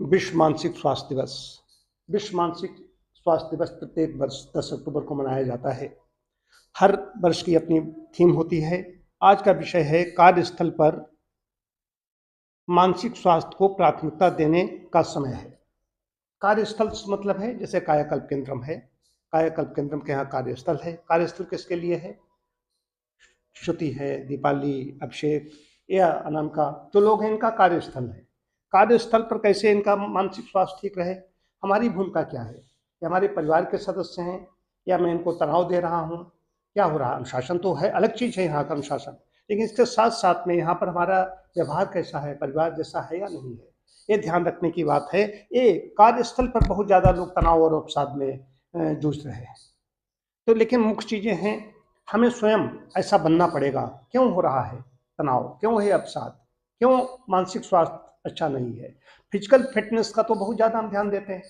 विश्व मानसिक स्वास्थ्य दिवस। विश्व मानसिक स्वास्थ्य दिवस प्रत्येक वर्ष 10 अक्टूबर को मनाया जाता है। हर वर्ष की अपनी थीम होती है। आज का विषय है कार्यस्थल पर मानसिक स्वास्थ्य को प्राथमिकता देने का समय है। कार्यस्थल से मतलब है जैसे कायाकल्प केंद्रम है, कायाकल्प केंद्रम के यहाँ कार्यस्थल है। कार्यस्थल किसके लिए है? श्रुति है, दीपाली, अभिषेक या अनामिका जो लोग हैं इनका कार्यस्थल है। कार्यस्थल पर कैसे इनका मानसिक स्वास्थ्य ठीक रहे, हमारी भूमिका क्या है? ये हमारे परिवार के सदस्य हैं या मैं इनको तनाव दे रहा हूँ? क्या हो रहा है? अनुशासन तो है, अलग चीज़ है यहाँ का अनुशासन, लेकिन इसके साथ साथ में यहाँ पर हमारा व्यवहार कैसा है, परिवार जैसा है या नहीं है, ये ध्यान रखने की बात है। ये कार्यस्थल पर बहुत ज़्यादा लोग तनाव और अवसाद में जूझ रहे हैं। तो लेकिन मुख्य चीज़ें हैं, हमें स्वयं ऐसा बनना पड़ेगा। क्यों हो रहा है तनाव, क्यों है अवसाद, क्यों मानसिक स्वास्थ्य अच्छा नहीं है? फिजिकल फिटनेस का तो बहुत ज़्यादा हम ध्यान देते हैं,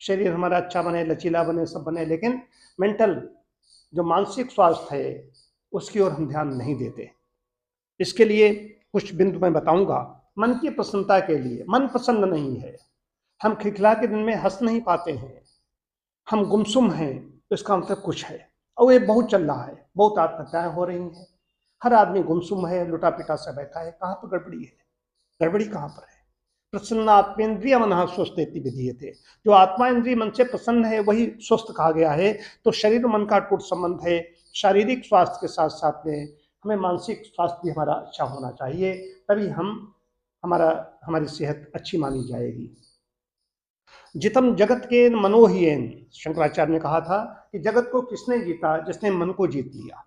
शरीर हमारा अच्छा बने, लचीला बने, सब बने, लेकिन मेंटल जो मानसिक स्वास्थ्य है उसकी ओर हम ध्यान नहीं देते। इसके लिए कुछ बिंदु मैं बताऊंगा। मन की प्रसन्नता के लिए, मन प्रसन्न नहीं है, हम खिलखिला के दिन में हंस नहीं पाते हैं, हम गुमसुम हैं, तो इसका मतलब कुछ है। और ये बहुत चल रहा है, बहुत आत्महत्याएं हो रही हैं, हर आदमी गुमसुम है, लुटा पिटा सा बैठा है। कहाँ पर गड़बड़ी है? गड़बड़ी कहाँ पर है? प्रसन्न आत्मेन्द्रिय मन स्वस्थेति विधीयते। जो आत्मा इंद्रिय मन से प्रसन्न है वही स्वस्थ कहा गया है। तो शरीर मन का अटूट संबंध है। शारीरिक स्वास्थ्य के साथ साथ में हमें मानसिक स्वास्थ्य भी हमारा अच्छा होना चाहिए, तभी हमारी सेहत अच्छी मानी जाएगी। जितम जगत के मनोहियन, शंकराचार्य ने कहा था कि जगत को किसने जीता? जिसने मन को जीत लिया।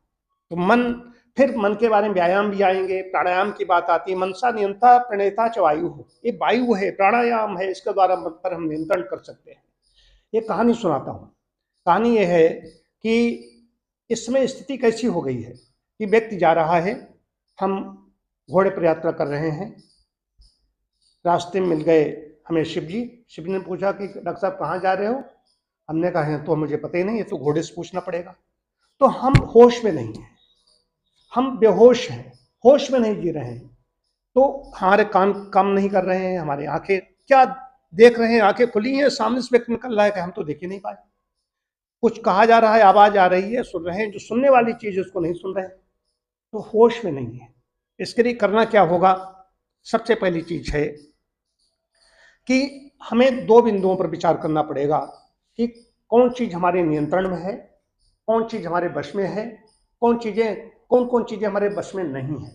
तो मन, फिर मन के बारे में व्यायाम भी आएंगे, प्राणायाम की बात आती है। मनसा नियंता प्रणेता च वायु हो, ये वायु है, प्राणायाम है, इसके द्वारा मन पर हम नियंत्रण कर सकते हैं। ये कहानी सुनाता हूँ। कहानी ये है कि इस समय स्थिति कैसी हो गई है कि व्यक्ति जा रहा है, हम घोड़े पर यात्रा कर रहे हैं, रास्ते में मिल गए हमें शिव जी। शिव ने पूछा कि डॉक्टर साहब कहाँ जा रहे हो? हमने कहा है तो मुझे पता ही नहीं, ये तो घोड़े से पूछना पड़ेगा। तो हम होश में नहीं हैं, हम बेहोश हैं, होश में नहीं जी रहे हैं। तो हमारे कान काम नहीं कर रहे हैं, हमारी आंखें क्या देख रहे हैं? आंखें खुली हैं, सामने से व्यक्ति निकल रहा है कि हम तो देख ही नहीं पाए। कुछ कहा जा रहा है, आवाज आ रही है, सुन रहे हैं, जो सुनने वाली चीज है उसको नहीं सुन रहे हैं, तो होश में नहीं है। इसके लिए करना क्या होगा? सबसे पहली चीज है कि हमें दो बिंदुओं पर विचार करना पड़ेगा कि कौन चीज हमारे नियंत्रण में है, कौन चीज हमारे वश में है, कौन कौन चीजें हमारे वश में नहीं है।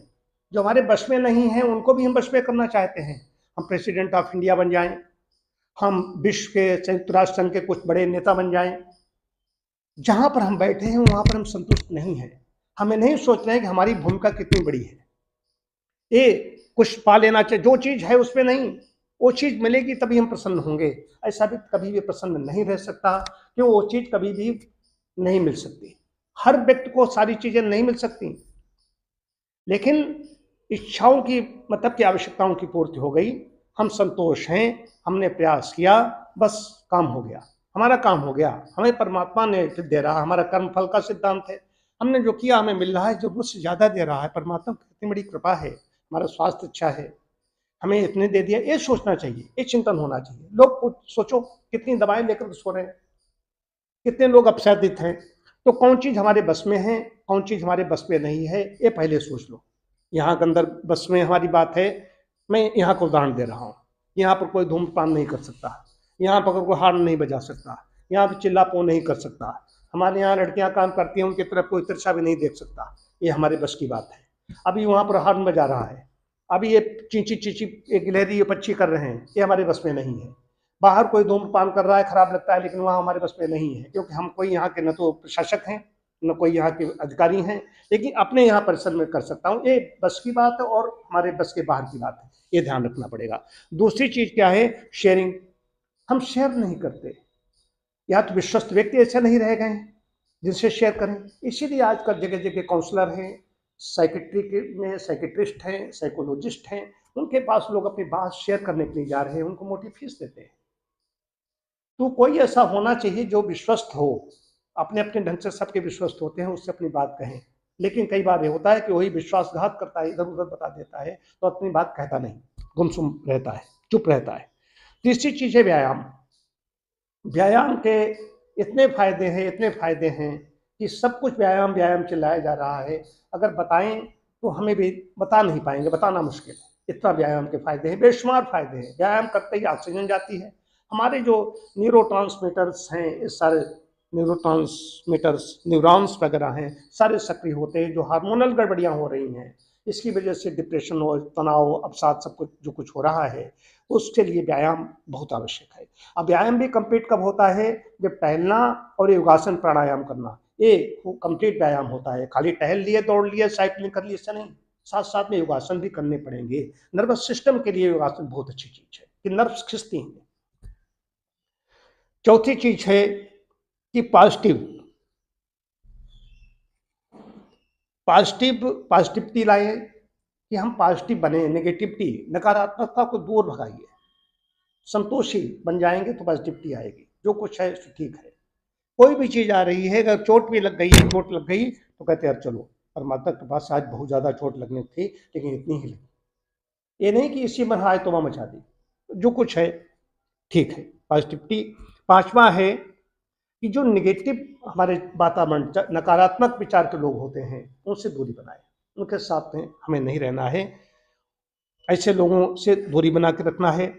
जो हमारे वश में नहीं है उनको भी हम वश में करना चाहते हैं। हम प्रेसिडेंट ऑफ इंडिया बन जाएं, हम विश्व के संयुक्त राष्ट्र संघ के कुछ बड़े नेता बन जाएं, जहां पर हम बैठे हैं वहां पर हम संतुष्ट नहीं है। हमें नहीं सोच रहे हैं कि हमारी भूमिका कितनी बड़ी है। ये कुछ पा लेना चाहिए, जो चीज है उसमें नहीं, वो चीज मिलेगी तभी हम प्रसन्न होंगे। ऐसा भी कभी भी प्रसन्न नहीं रह सकता, क्यों? वो चीज कभी भी नहीं मिल सकती। हर व्यक्ति को सारी चीजें नहीं मिल सकती, लेकिन इच्छाओं की मतलब की आवश्यकताओं की पूर्ति हो गई, हम संतोष हैं, हमने प्रयास किया, बस काम हो गया, हमारा काम हो गया। हमें परमात्मा ने दे रहा, हमारा कर्म फल का सिद्धांत है। हमने जो किया हमें मिल रहा है, जो मुझसे ज्यादा दे रहा है। परमात्मा की कितनी बड़ी कृपा है, हमारा स्वास्थ्य अच्छा है, हमें इतने दे दिया। ये सोचना चाहिए, ये चिंतन होना चाहिए। लोग सोचो कितनी दवाएं लेकर सो रहे हैं, कितने लोग अपसादित हैं। तो कौन चीज हमारे बस में है, कौन चीज हमारे बस में नहीं है, ये पहले सोच लो। यहाँ के अंदर बस में हमारी बात है, मैं यहाँ को उदाहरण दे रहा हूँ। यहाँ पर कोई धूम्रपान नहीं कर सकता, यहाँ पर कोई हार्न नहीं बजा सकता, यहाँ पर चिल्लापो नहीं कर सकता। हमारे यहाँ लड़कियाँ काम करती हैं, उनकी तरफ कोई तिरछा भी नहीं देख सकता, ये हमारे बस की बात है। अभी वहाँ पर हार्न बजा रहा है, अभी ये चींची चींची एक गिलहरी ये पक्षी कर रहे हैं, ये हमारे बस में नहीं है। बाहर कोई धूम्रपान कर रहा है, खराब लगता है, लेकिन वहाँ हमारे बस में नहीं है, क्योंकि हम कोई यहाँ के न तो प्रशासक हैं न कोई यहाँ के अधिकारी हैं। लेकिन अपने यहाँ परिसर में कर सकता हूँ, ये बस की बात है और हमारे बस के बाहर की बात है, ये ध्यान रखना पड़ेगा। दूसरी चीज क्या है? शेयरिंग। हम शेयर नहीं करते, या तो विश्वस्त व्यक्ति ऐसे नहीं रह गए जिनसे शेयर करें। इसीलिए आजकल जगह जगह काउंसलर हैं, साइकेट्री में साइकेट्रिस्ट हैं, साइकोलॉजिस्ट हैं, उनके पास लोग अपनी बात शेयर करने के लिए जा रहे हैं, उनको मोटी फीस देते हैं। तो कोई ऐसा होना चाहिए जो विश्वस्त हो। अपने अपने ढंग से सबके विश्वस्त होते हैं, उससे अपनी बात कहें। लेकिन कई बार ये होता है कि वही विश्वासघात करता है, इधर उधर बता देता है, तो अपनी बात कहता नहीं, गुमसुम रहता है, चुप रहता है। तीसरी चीज है व्यायाम। व्यायाम के इतने फायदे हैं, इतने फायदे हैं कि सब कुछ व्यायाम व्यायाम चलाया जा रहा है। अगर बताएं तो हमें भी बता नहीं पाएंगे, बताना मुश्किल है। इतना व्यायाम के फायदे हैं, बेशुमार फायदे हैं। व्यायाम करते ही ऑक्सीजन जाती है, हमारे जो न्यूरोट्रांसमीटर्स हैं, इस सारे न्यूरोट्रांसमीटर्स, न्यूरॉन्स वगैरह हैं, सारे सक्रिय होते हैं। जो हार्मोनल गड़बड़ियाँ हो रही हैं, इसकी वजह से डिप्रेशन हो, तनाव, अवसाद, सब कुछ जो कुछ हो रहा है, उसके लिए व्यायाम बहुत आवश्यक है। अब व्यायाम भी कंप्लीट कब होता है? जब टहलना और योगासन प्राणायाम करना, ये कंप्लीट व्यायाम होता है। खाली टहल लिए, दौड़ लिए, साइकिलिंग कर ली, इससे नहीं, साथ साथ में योगासन भी करने पड़ेंगे। नर्वस सिस्टम के लिए योगासन बहुत अच्छी चीज है कि नर्व्स खिंचती हैं। चौथी चीज है कि पॉजिटिविटी लाए, कि हम पॉजिटिव बने, नेगेटिविटी, नकारात्मकता को दूर भगाइए। संतोषी बन जाएंगे तो पॉजिटिविटी आएगी। जो कुछ है ठीक है। कोई भी चीज आ रही है, अगर चोट भी लग गई, चोट लग गई तो कहते हैं चलो परमात्मा के पास, आज बहुत ज्यादा चोट लगनी थी लेकिन इतनी ही लगी। ये नहीं कि इसी में आए तो वह मचा दी। जो कुछ है ठीक है, पॉजिटिविटी। पांचवा है कि जो निगेटिव हमारे वातावरण, नकारात्मक विचार के लोग होते हैं, उनसे दूरी बनाए, उनके साथ में हमें नहीं रहना है, ऐसे लोगों से दूरी बना के रखना है।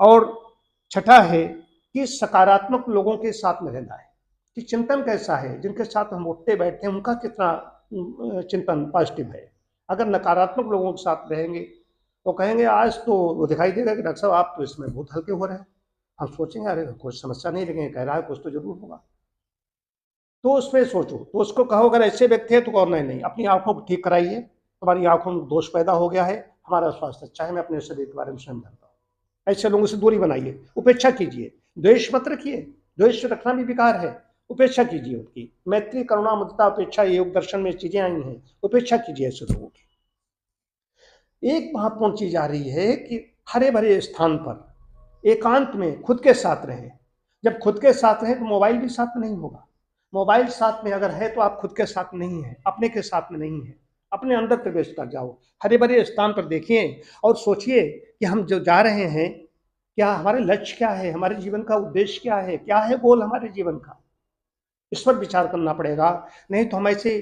और छठा है कि सकारात्मक लोगों के साथ में रहना है, कि चिंतन कैसा है, जिनके साथ हम उठते बैठते हैं उनका कितना चिंतन पॉजिटिव है। अगर नकारात्मक लोगों के साथ रहेंगे तो कहेंगे आज तो वो दिखाई देगा कि डॉक्टर साहब आप तो इसमें बहुत हल्के हो रहे हैं। हम सोचेंगे अरे कुछ समस्या नहीं, लेकिन कह रहा है कुछ तो जरूर होगा। तो उसमें सोचो, तो उसको कहो अगर ऐसे व्यक्ति है तो कहो नहीं नहीं, अपनी आंखों को ठीक कराइए, तुम्हारी आंखों में दोष पैदा हो गया है, हमारा स्वास्थ्य अच्छा है, मैं अपने शरीर के बारे में स्वयं जानता हूँ। ऐसे लोगों से दूरी बनाइए, उपेक्षा कीजिए, द्वेष मत रखिए, द्वेष रखना भी बेकार है। उपेक्षा कीजिए उनकी, मैत्री, करुणा, मुदिता, उपेक्षा, योग दर्शन में चीजें आई हैं, उपेक्षा कीजिए ऐसे लोगों की। एक महत्वपूर्ण चीज आ रही है कि हरे भरे स्थान पर एकांत में खुद के साथ रहें। जब खुद के साथ रहें तो मोबाइल भी साथ में नहीं होगा। मोबाइल साथ में अगर है तो आप खुद के साथ नहीं है, अपने के साथ में नहीं है। अपने अंदर प्रवेश कर जाओ, हरे भरे स्थान पर देखिए और सोचिए कि हम जो जा रहे हैं, क्या हमारे लक्ष्य क्या है, हमारे जीवन का उद्देश्य क्या है गोल हमारे जीवन का, इस पर विचार करना पड़ेगा। नहीं तो हम ऐसे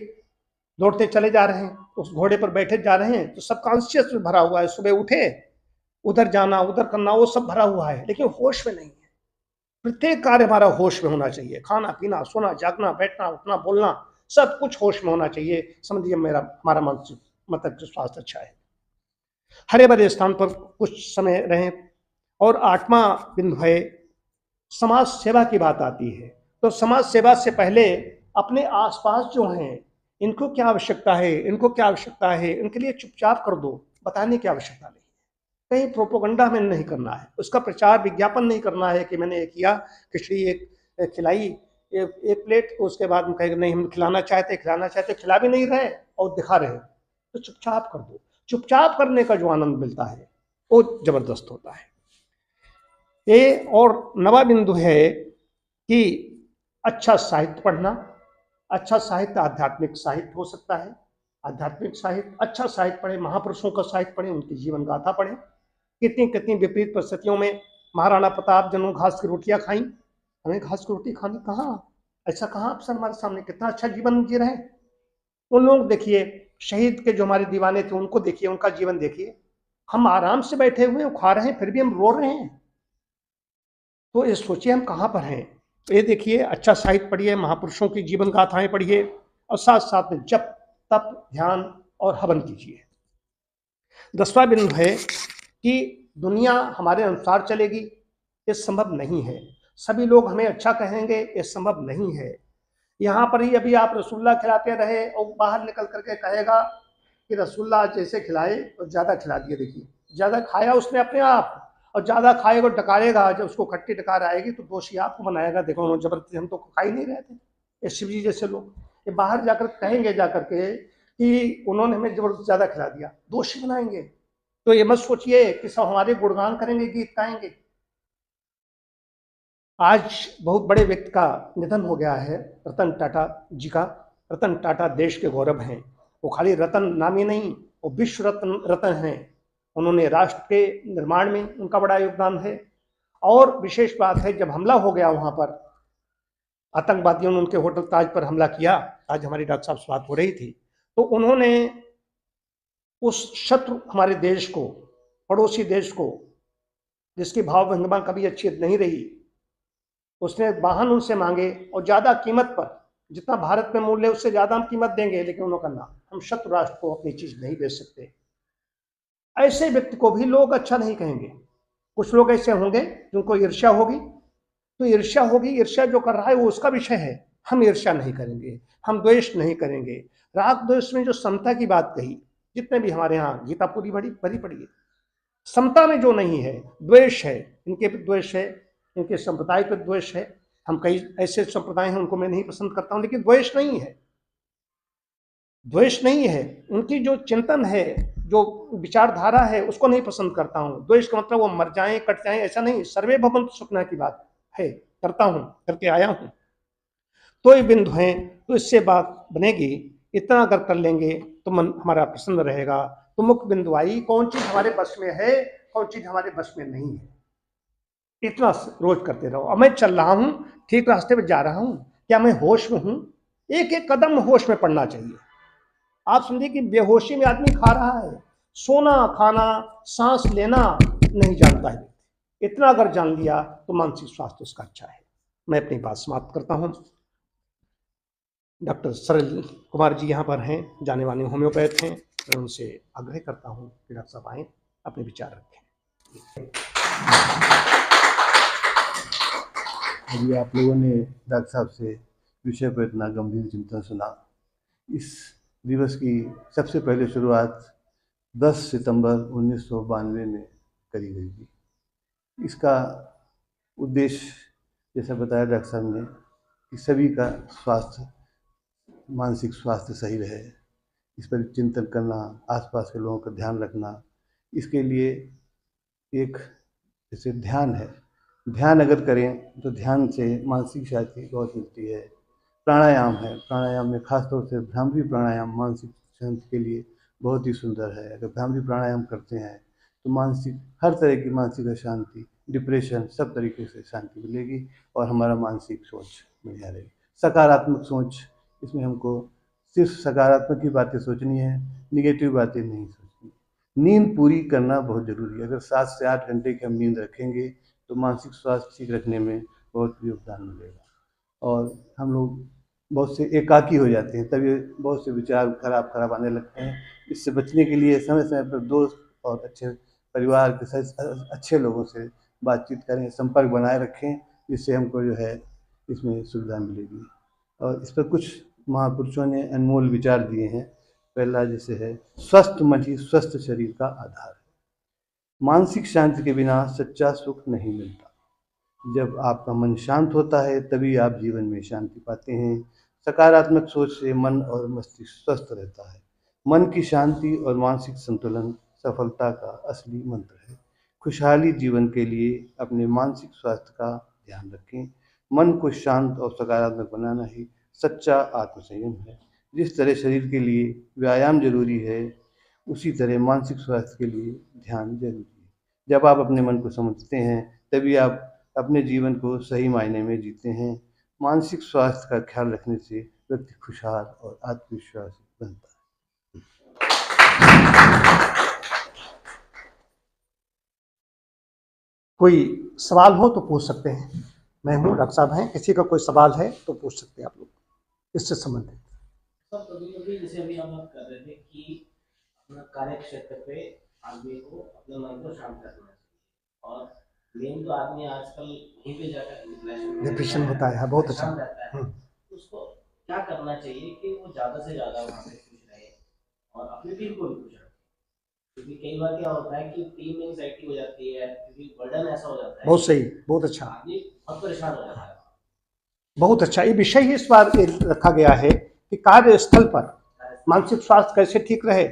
दौड़ते चले जा रहे हैं, उस घोड़े पर बैठे जा रहे हैं, तो सब कॉन्शियस में भरा हुआ है, सुबह उठे उधर जाना उधर करना वो सब भरा हुआ है, लेकिन होश में नहीं है। प्रत्येक कार्य हमारा होश में होना चाहिए, खाना पीना, सोना, जागना, बैठना, उठना, बोलना, सब कुछ होश में होना चाहिए। समझिए हमारा मानसिक मतलब स्वास्थ्य अच्छा है। हरे भरे स्थान पर कुछ समय रहें। और आठवां बिंदु है समाज सेवा की बात आती है। तो समाज सेवा से पहले अपने आसपास जो हैं, इनको क्या आवश्यकता है, इनको क्या आवश्यकता है, इनके लिए चुपचाप कर दो, बताने की आवश्यकता नहीं। कहीं प्रोपोगंडा में नहीं करना है, उसका प्रचार विज्ञापन नहीं करना है कि मैंने एक किया, खिचड़ी एक खिलाई, एक प्लेट, तो उसके बाद हम कहेंगे नहीं हम खिलाना चाहते, खिला भी नहीं रहे और दिखा रहे, तो चुपचाप कर दो। चुपचाप करने का जो आनंद मिलता है वो जबरदस्त होता है। ये और नवा बिंदु है कि अच्छा साहित्य पढ़ना। अच्छा साहित्य आध्यात्मिक साहित्य हो सकता है, आध्यात्मिक साहित्य, अच्छा साहित्य पढ़े, महापुरुषों का साहित्य पढ़े, उनकी जीवन गाथा पढ़े। कितनी कितनी विपरीत परिस्थितियों में महाराणा प्रताप जनों घास की रोटियां खाई, हमें घास की रोटी खानी कहाँ, ऐसा कहाँ अवसर हमारे सामने, कितना अच्छा जीवन जी रहे। उन लोग देखिए, शहीद के जो हमारे दीवाने थे उनको देखिए, उनका जीवन देखिए। हम आराम से बैठे हुए हैं, खा रहे हैं, फिर भी हम रो रहे हैं। तो ये सोचिए हम कहाँ पर हैं। ये देखिए, अच्छा साहित्य पढ़िए, महापुरुषों की जीवन गाथाएं पढ़िए, और साथ साथ में जप, तप, ध्यान और हवन कीजिए। 10वां बिंदु है कि दुनिया हमारे अनुसार चलेगी, ये संभव नहीं है। सभी लोग हमें अच्छा कहेंगे, ये संभव नहीं है। यहाँ पर ही अभी आप रसगुल्ला खिलाते रहे और बाहर निकल करके कहेगा कि रसगुल्ला जैसे खिलाए और ज़्यादा खिला दिए। देखिए, ज़्यादा खाया उसने अपने आप, और ज़्यादा खाएगा डकारेगा, जब उसको खट्टी डकार आएगी तो दोषी आपको बनाएगा, देखो उन्होंने जबरदस्ती, हम तो खा ही नहीं रहे थे। ये शिव जी जैसे लोग ये बाहर जाकर कहेंगे जाकर के कि उन्होंने हमें जबरदस्त ज़्यादा खिला दिया, दोषी बनाएंगे। तो ये मत सोचिए कि सब हमारे गुणगान करेंगे, गीत गाएंगे। आज बहुत बड़े व्यक्ति का निधन हो गया है, रतन टाटा जी का। रतन टाटा देश के गौरव हैं। वो खाली रतन नाम ही नहीं, वो विश्व रत्न रतन हैं। उन्होंने राष्ट्र के निर्माण में उनका बड़ा योगदान है। और विशेष बात है, जब हमला हो गया वहां पर, आतंकवादियों ने उनके होटल ताज पर हमला किया, आज हमारी डॉक्टर साहब से बात हो रही थी, तो उन्होंने उस शत्रु हमारे देश को, पड़ोसी देश को, जिसकी भाव भंगिमा कभी अच्छी नहीं रही, उसने वाहन उनसे मांगे और ज्यादा कीमत पर, जितना भारत में मूल्य है उससे ज्यादा हम कीमत देंगे, लेकिन उन्होंने कहा हम शत्रु राष्ट्र को अपनी चीज नहीं बेच सकते। ऐसे व्यक्ति को भी लोग अच्छा नहीं कहेंगे। कुछ लोग ऐसे होंगे जिनको ईर्ष्या होगी, तो ईर्ष्या होगी, ईर्ष्या जो कर रहा है वो उसका विषय है, हम ईर्ष्या नहीं करेंगे, हम द्वेष नहीं करेंगे। राग द्वेष में जो समता की बात कही, जितने भी हमारे यहाँ गीता पूरी भरी पड़ी है, समता में जो नहीं है, द्वेष है, इनके पे द्वेष है, इनके संप्रदाय पे द्वेष है। हम कई ऐसे संप्रदाय हैं उनको मैं नहीं पसंद करता हूं, लेकिन द्वेष नहीं है, द्वेष नहीं है, उनकी जो चिंतन है, जो विचारधारा है, उसको नहीं पसंद करता हूं। द्वेष का मतलब वो मर जाएं, कट जाएं, ऐसा नहीं। सर्वे भवन्तु सुखिनः की बात है, करता हूं, करके आया हूं। तो ये बिंदु है, तो इससे बात बनेगी। इतना अगर कर लेंगे तो मन हमारा प्रसन्न रहेगा। तो मुख्य बिंदु आई, कौन चीज हमारे बस में है, कौन चीज हमारे बस में नहीं है, इतना रोज करते रहो। अब मैं चल रहा हूं, ठीक रास्ते पे जा रहा हूं, क्या मैं होश में हूं? एक एक कदम होश में पड़ना चाहिए। आप समझिए कि बेहोशी में आदमी खा रहा है, सोना खाना सांस लेना नहीं जानता है। इतना अगर जान लिया तो मानसिक स्वास्थ्य उसका अच्छा है। मैं अपनी बात समाप्त करता हूं। डॉक्टर सरल कुमार जी यहाँ पर हैं, जाने माने होम्योपैथ हैं। मैं उनसे आग्रह करता हूँ कि डॉक्टर साहब आएँ, अपने विचार रखें। अभी आप लोगों ने डॉक्टर साहब से विषय पर इतना गंभीर चिंतन सुना। इस दिवस की सबसे पहले शुरुआत 10 सितंबर 1992 में करी गई थी। इसका उद्देश्य, जैसा बताया डॉक्टर साहब ने, कि सभी का स्वास्थ्य, मानसिक स्वास्थ्य सही रहे, इस पर चिंतन करना, आसपास के लोगों का ध्यान रखना। इसके लिए एक जैसे ध्यान है, ध्यान अगर करें तो ध्यान से मानसिक शांति बहुत मिलती है। प्राणायाम है, प्राणायाम में खासतौर से भ्रामरी प्राणायाम मानसिक शांति के लिए बहुत ही सुंदर है। अगर भ्रामरी प्राणायाम करते हैं तो मानसिक, हर तरह की मानसिक अशांति, डिप्रेशन, सब तरीके से शांति मिलेगी और हमारा मानसिक सोच बढ़िया रहेगी। सकारात्मक सोच, इसमें हमको सिर्फ सकारात्मक ही बातें सोचनी है, निगेटिव बातें नहीं सोचनी। नींद पूरी करना बहुत ज़रूरी है। अगर 7 से 8 घंटे की हम नींद रखेंगे तो मानसिक स्वास्थ्य ठीक रखने में बहुत योगदान मिलेगा। और हम लोग बहुत से एकाकी हो जाते हैं, तभी बहुत से विचार खराब आने लगते हैं। इससे बचने के लिए समय समय पर दोस्त और अच्छे परिवार के साथ अच्छे लोगों से बातचीत करें, संपर्क बनाए रखें, जिससे हमको जो है इसमें सुविधा मिलेगी। और इस पर कुछ महापुरुषों ने अनमोल विचार दिए हैं। पहला जैसे है, स्वस्थ मन ही स्वस्थ शरीर का आधार है। मानसिक शांति के बिना सच्चा सुख नहीं मिलता। जब आपका मन शांत होता है तभी आप जीवन में शांति पाते हैं। सकारात्मक सोच से मन और मस्तिष्क स्वस्थ रहता है। मन की शांति और मानसिक संतुलन सफलता का असली मंत्र है। खुशहाली जीवन के लिए अपने मानसिक स्वास्थ्य का ध्यान रखें। मन को शांत और सकारात्मक बनाना ही सच्चा आत्मसंयम है। जिस तरह शरीर के लिए व्यायाम जरूरी है, उसी तरह मानसिक स्वास्थ्य के लिए ध्यान जरूरी है। जब आप अपने मन को समझते हैं तभी आप अपने जीवन को सही मायने में जीते हैं। मानसिक स्वास्थ्य का ख्याल रखने से व्यक्ति खुशहाल और आत्मविश्वासी बनता है। कोई सवाल हो तो पूछ सकते हैं। मैं हूँ, डॉक्टर साहब हैं, किसी का कोई सवाल है तो पूछ सकते हैं आप लोग इससे संबंधित। सब कभी-कभी जैसे अभी हम बात कर रहे थे कि अपना कार्य क्षेत्र पे आदमी को अपने मन को शांत करना चाहिए, और मेन तो आदमी आजकल यहीं पे जाकर डिप्रेशन होता है, बहुत अच्छा। उसको क्या करना चाहिए कि वो ज्यादा से ज्यादा वहाँ पे खुश रहे और अपनी टीम को भी खुश रखे? क्योंकि कई बार क्या होता है कि टीम में एंग्जाइटी हो जाती है, क्योंकि बर्डन ऐसा हो जाता है। बहुत सही, बहुत अच्छा, आदमी बहुत परेशान हो जाता है। बहुत अच्छा। ये विषय ही इस बार रखा गया है कि कार्यस्थल पर मानसिक स्वास्थ्य कैसे ठीक रहे।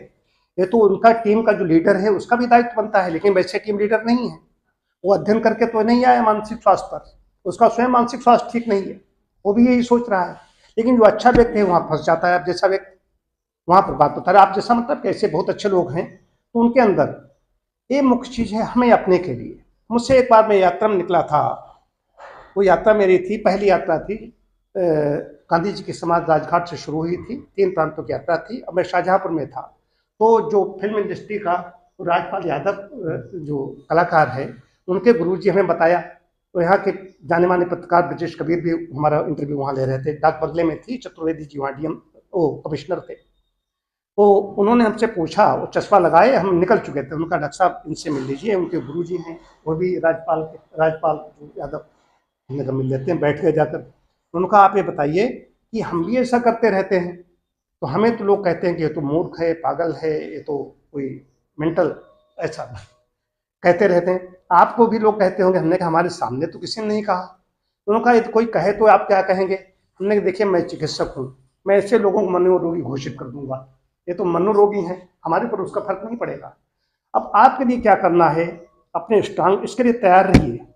ये तो उनका टीम का जो लीडर है उसका भी दायित्व बनता है, लेकिन वैसे टीम लीडर नहीं है, वो अध्ययन करके तो नहीं आया मानसिक स्वास्थ्य पर, उसका स्वयं मानसिक स्वास्थ्य ठीक नहीं है, वो भी यही सोच रहा है। लेकिन जो अच्छा व्यक्ति है वहाँ फंस जाता है। आप जैसा व्यक्ति वहाँ पर बात होता है, आप जैसा मतलब कैसे बहुत अच्छे लोग हैं, तो उनके अंदर ये मुख्य चीज़ है, हमें अपने के लिए मुझसे एक बार मैं यात्रा में निकला था। वो यात्रा मेरी थी, पहली यात्रा थी। गांधी जी की समाज राजघाट से शुरू हुई थी, 3 प्रांतों की यात्रा थी और मैं शाहजहांपुर में था। तो जो फिल्म इंडस्ट्री का राजपाल यादव जो कलाकार है, उनके गुरुजी हमें बताया। तो यहाँ के जाने माने पत्रकार ब्रजेश कबीर भी हमारा इंटरव्यू वहाँ ले रहे थे। डाक बंगले में थी, चतुर्वेदी जी वहाँ डीएम वो कमिश्नर थे। तो उन्होंने हमसे पूछा, वो चश्मा लगाए, हम निकल चुके थे। उनका डॉक्टर साहब इनसे मिल लीजिए, उनके गुरुजी हैं, वो भी राजपाल यादव। हमने कहा मिल लेते हैं, बैठ गए जाकर। उन्होंने कहा आप ये बताइए कि हम भी ऐसा करते रहते हैं, तो हमें तो लोग कहते हैं कि ये तो मूर्ख है, पागल है, ये तो कोई मेंटल ऐसा कहते रहते हैं, आपको भी लोग कहते होंगे। हमने कहा हमारे सामने तो किसी ने नहीं कहा। उन्होंने कहा यदि कोई कहे तो आप क्या कहेंगे? हमने कहा देखिए मैं चिकित्सक हूँ, मैं ऐसे लोगों को मनोरोगी घोषित कर दूंगा। ये तो मनोरोगी हैं, हमारे पर उसका फर्क नहीं पड़ेगा। अब आपके लिए क्या करना है, अपने स्ट्रांग इसके लिए तैयार रहिए।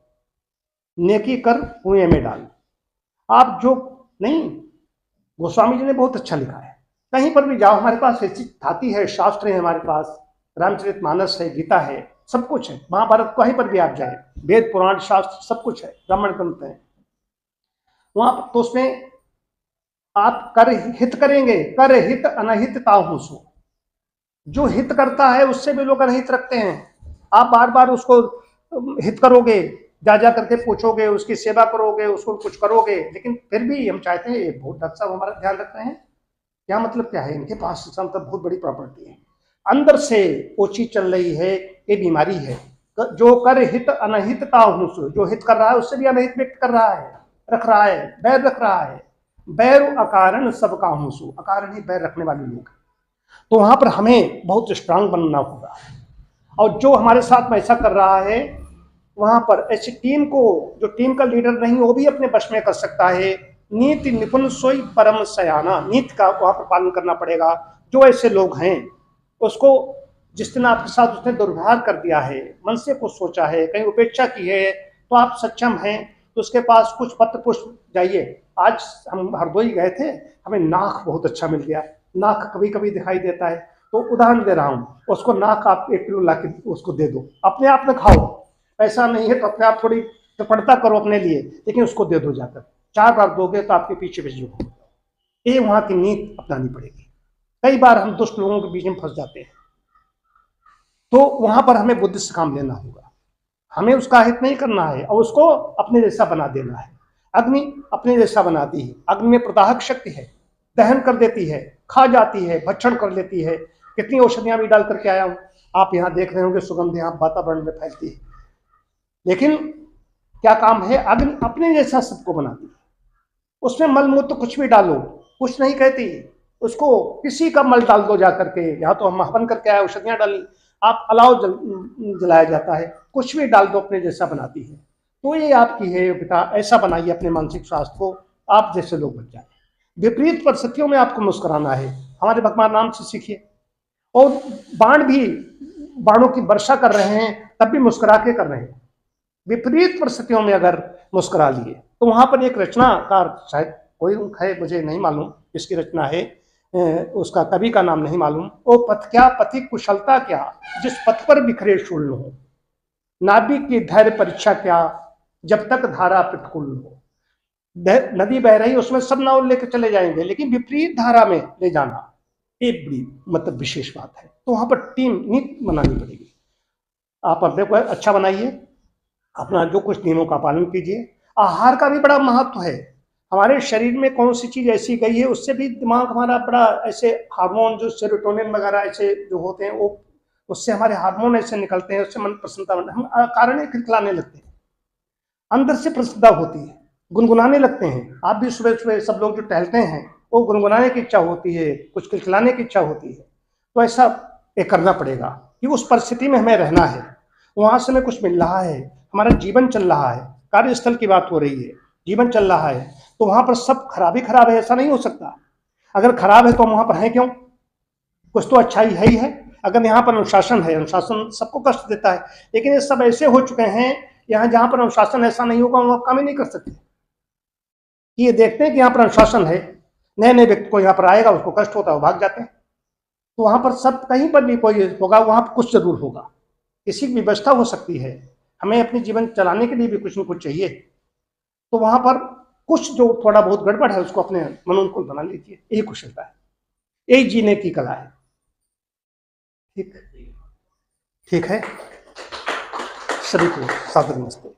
नेकी कर कुएं में डाल। आप जो नहीं, गोस्वामी जी ने बहुत अच्छा लिखा है, कहीं पर भी जाओ हमारे पास ऐसी थाती है, शास्त्र है हमारे पास, रामचरितमानस है, गीता है, सब कुछ है। महाभारत कहीं पर भी आप जाए, वेद पुराण शास्त्र सब कुछ है, ब्राह्मण ग्रंथ है वहां पर। तो उसमें आप कर हित करेंगे, कर हित अनहित ताहू सो। जो हित करता है उससे भी लोग अनहित रखते हैं। आप बार बार उसको हित करोगे, जा जा करके पूछोगे, उसकी सेवा करोगे, उसको कुछ करोगे, लेकिन फिर भी हम चाहते हैं ये बहुत डॉक्टर साहब हमारा ध्यान रख रहे हैं। क्या मतलब क्या है, इनके पास मतलब बहुत बड़ी प्रॉपर्टी है, अंदर से वो चीज चल रही है, ये बीमारी है। जो कर हित अनहितता हूं, जो हित कर रहा है उससे भी अनहित व्यक्त कर रहा है, रख रहा है, बैर रख रहा है। बैर अकारण सबका हूं, अकारण ही बैर रखने वाले लोग। तो वहां पर हमें बहुत स्ट्रांग बनना होगा। और जो हमारे साथ में ऐसा कर रहा है, वहां पर ऐसी टीम को, जो टीम का लीडर नहीं वो भी अपने वश में कर सकता है। नीति निपुण सोई परम सयाना, नीति का वहां पर पालन करना पड़ेगा। जो ऐसे लोग हैं उसको, जिस दिन आपके साथ उसने दुर्व्यवहार कर दिया है, मन से कुछ सोचा है, कहीं उपेक्षा की है, तो आप सक्षम हैं तो उसके पास कुछ पत्र पुष्प जाइए। आज हम हरदोई गए थे, हमें नाक बहुत अच्छा मिल गया। नाक कभी कभी दिखाई देता है, तो उदाहरण दे रहा हूँ, उसको नाक आप 1 किलो ला के उसको दे दो, अपने आप में खाओ। पैसा नहीं है तो अपने आप थोड़ी कृपणता करो अपने लिए, लेकिन उसको दे दो जाकर। 4 बार दोगे तो आपके पीछे पीछे हो। ये वहां की नीति अपनानी पड़ेगी। कई बार हम दुष्ट लोगों के बीच में फंस जाते हैं, तो वहां पर हमें बुद्धि से काम लेना होगा। हमें उसका हित नहीं करना है और उसको अपने जैसा बना देना है। अग्नि अपने जैसा बनाती है, अग्नि में प्रदाहक शक्ति है, दहन कर देती है, खा जाती है, भक्षण कर लेती है। कितनी औषधियां भी डाल करके आया हूं, आप यहाँ देख रहे होंगे, सुगंध यहाँ वातावरण में फैलती है, लेकिन क्या काम है, अग्नि अपने जैसा सबको बनाती है। उसमें मलमूत्र कुछ भी डालो, कुछ नहीं कहती। उसको किसी का मल डाल दो जाकर के, यहाँ तो हम हवन करके आए, औषधियां डाली, आप अलाव जलाया जाता है, कुछ भी डाल दो अपने जैसा बनाती है। तो ये आपकी है योग्यता, ऐसा बनाइए अपने मानसिक स्वास्थ्य को, आप जैसे लोग बन जाए। विपरीत परिस्थितियों में आपको मुस्कुराना है, हमारे भगवान राम से सीखिए। और बाण भी, बाणों की वर्षा कर रहे हैं तब भी मुस्कुरा के कर रहे हैं। विपरीत परिस्थितियों में अगर मुस्कुरा लिए तो वहां पर एक रचनाकार, शायद कोई है, मुझे नहीं मालूम किसकी रचना है, उसका कवि का नाम नहीं मालूम। ओ पथ क्या पथि कुशलता क्या, जिस पथ पर बिखरे शूल हो, नाविक की धैर्य परीक्षा क्या, जब तक धारा प्रतिकूल हो। नदी बह रही, उसमें सब नाव लेकर चले जाएंगे, लेकिन विपरीत धारा में ले जाना एक बड़ी मतलब विशेष बात है। तो वहां पर टीम नीति बनानी पड़ेगी। आप अपने को अच्छा बनाइए, अपना जो कुछ नियमों का पालन कीजिए। आहार का भी बड़ा महत्व है। हमारे शरीर में कौन सी चीज ऐसी गई है, उससे भी दिमाग हमारा बड़ा ऐसे हार्मोन, जो सेरोटोनिन वगैरह ऐसे जो होते हैं, वो उससे हमारे हार्मोन ऐसे निकलते हैं, उससे मन प्रसन्नता, हम कारण खिलखिलाने लगते हैं, अंदर से प्रसन्नता होती है, गुनगुनाने लगते हैं। आप भी सुबह सुबह सब लोग जो टहलते हैं, वो गुनगुनाने की इच्छा होती है, कुछ खिलखिलाने की इच्छा होती है। तो ऐसा ये करना पड़ेगा कि उस परिस्थिति में हमें रहना है, वहां से हमें कुछ मिल रहा है, हमारा जीवन चल रहा है, कार्यस्थल की बात हो रही है, जीवन चल रहा है, तो वहां पर सब खराब ही खराब है, ऐसा नहीं हो सकता। अगर खराब है तो हम वहां पर हैं क्यों, कुछ तो अच्छा ही है। अगर यहाँ पर अनुशासन है, अनुशासन सबको कष्ट देता है, लेकिन ये सब ऐसे हो चुके हैं, यहाँ जहां पर अनुशासन ऐसा नहीं होगा वहां काम ही नहीं कर सकते। ये देखते हैं कि यहाँ पर अनुशासन है, नए नए व्यक्ति को यहाँ पर आएगा, उसको कष्ट होता है, वो भाग जाते हैं। तो वहां पर सब, कहीं पर भी कोई होगा, वहां पर कुछ जरूर होगा, किसी की व्यवस्था हो सकती है, हमें अपनी जीवन चलाने के लिए भी कुछ न कुछ चाहिए, तो वहां पर कुछ जो थोड़ा बहुत गड़बड़ है उसको अपने मनोनुकूल बना लीजिए। यही कुशलता है, यही जीने की कला है। ठीक ठीक है, सभी को सादर नमस्ते।